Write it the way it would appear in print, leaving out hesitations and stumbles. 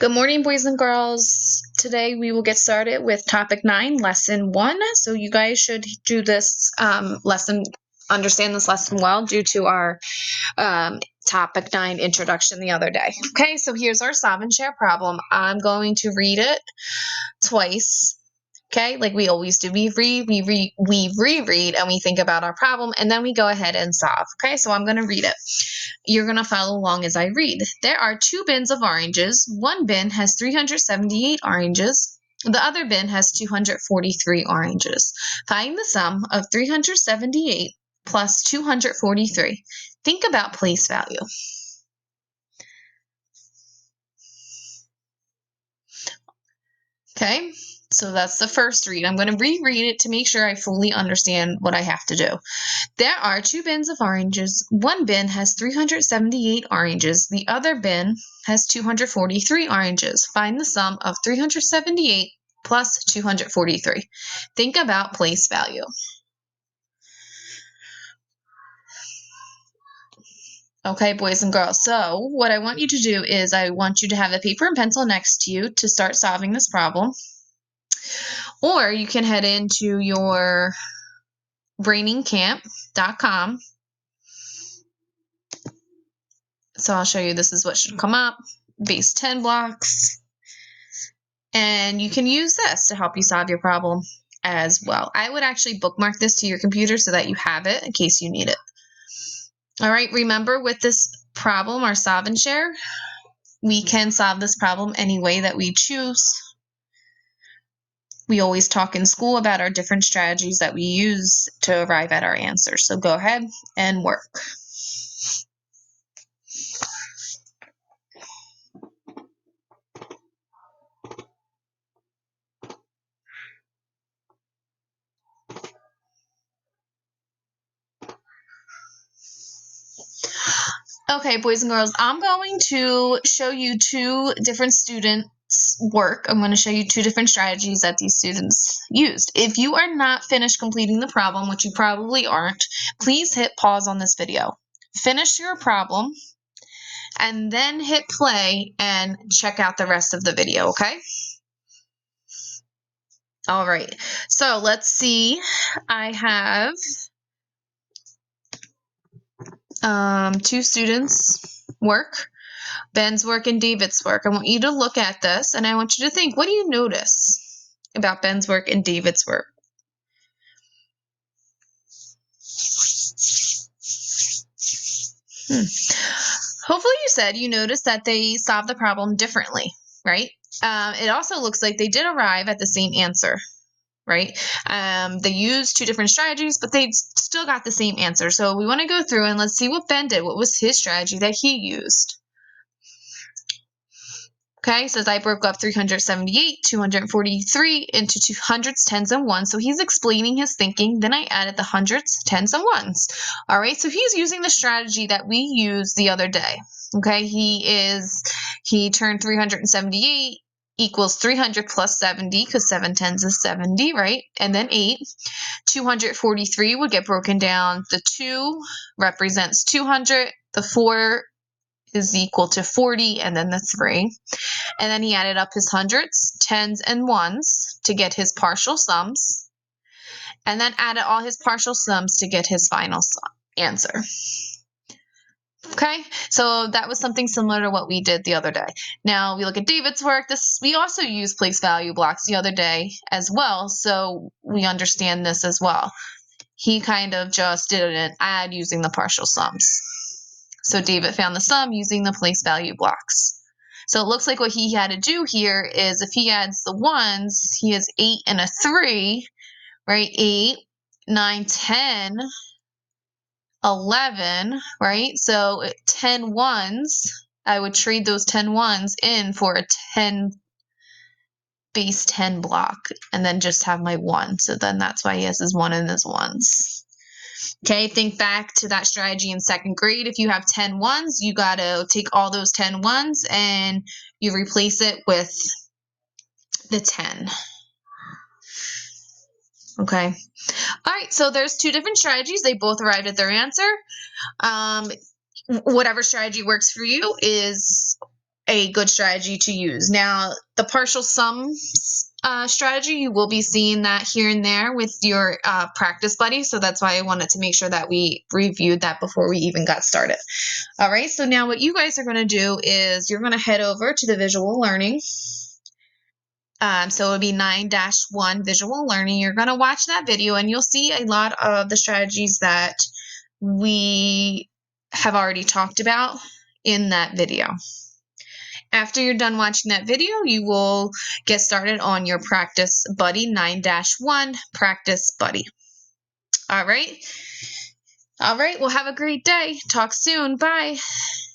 Good morning, boys and girls. Today we will get started with topic 9, lesson 1. So you guys should do this understand this lesson well due to our topic 9 introduction the other day. Okay, so here's our solve and share problem. I'm going to read it twice. Okay, like we always do. We reread and we think about our problem and then we go ahead and solve. Okay, so I'm going to read it. You're going to follow along as I read. There are 2 bins of oranges. One bin has 378 oranges. The other bin has 243 oranges. Find the sum of 378 plus 243. Think about place value. Okay, so that's the first read. I'm going to reread it to make sure I fully understand what I have to do. There are 2 bins of oranges. One bin has 378 oranges. The other bin has 243 oranges. Find the sum of 378 plus 243. Think about place value. Okay, boys and girls. So what I want you to do is I want you to have a paper and pencil next to you to start solving this problem. Or you can head into your brainingcamp.com. So I'll show you this is what should come up. Base 10 blocks. And you can use this to help you solve your problem as well. I would actually bookmark this to your computer so that you have it in case you need it. All right, remember with this problem, our solve and share, we can solve this problem any way that we choose. We always talk in school about our different strategies that we use to arrive at our answers. So go ahead and work. Okay, boys and girls, I'm going to show you 2 different students' work. I'm going to show you 2 different strategies that these students used. If you are not finished completing the problem, which you probably aren't, please hit pause on this video. Finish your problem, and then hit play and check out the rest of the video, okay? All right, so let's see. I have 2 students' work. Ben's work and David's work. I want you to look at this and I want you to think, what do you notice about Ben's work and David's work? Hopefully you said you noticed that they solved the problem differently, right? It also looks like they did arrive at the same answer, right? They used 2 different strategies, but they still got the same answer. So we want to go through and let's see what Ben did. What was his strategy that he used? Okay, says I broke up 378, 243 into 200s, 10s, and 1s. So he's explaining his thinking. Then I added the 100s, 10s, and 1s. All right, so he's using the strategy that we used the other day. Okay, he turned 378 equals 300 plus 70 because 7 tens is 70, right? And then 8. 243 would get broken down. The 2 represents 200. The 4 is equal to 40, and then the 3. And then he added up his 100s, 10s, and 1s to get his partial sums. And then added all his partial sums to get his final answer. Okay, so that was something similar to what we did the other day. Now we look at David's work. We also used place value blocks the other day as well, so we understand this as well. He kind of just did an add using the partial sums. So David found the sum using the place value blocks. So it looks like what he had to do here is if he adds the 1s, he has 8 and a 3, right? 8, 9, 10, 11, right? So 10 1s, I would trade those 10 1s in for a 10 base 10 block and then just have my 1. So then that's why he has his 1 and his 1s. Okay, think back to that strategy in 2nd grade. If you have 10 1s, you got to take all those 10 1s and you replace it with the 10. Okay. All right, so there's 2 different strategies. They both arrived at their answer. Whatever strategy works for you is a good strategy to use. Now, the partial sums strategy, you will be seeing that here and there with your practice buddy. So that's why I wanted to make sure that we reviewed that before we even got started. All right, so now what you guys are going to do is you're going to head over to the visual learning. So it would be 9-1 visual learning. You're going to watch that video and you'll see a lot of the strategies that we have already talked about in that video. After you're done watching that video, you will get started on your practice buddy 9-1 practice buddy. All right. Well, have a great day. Talk soon. Bye.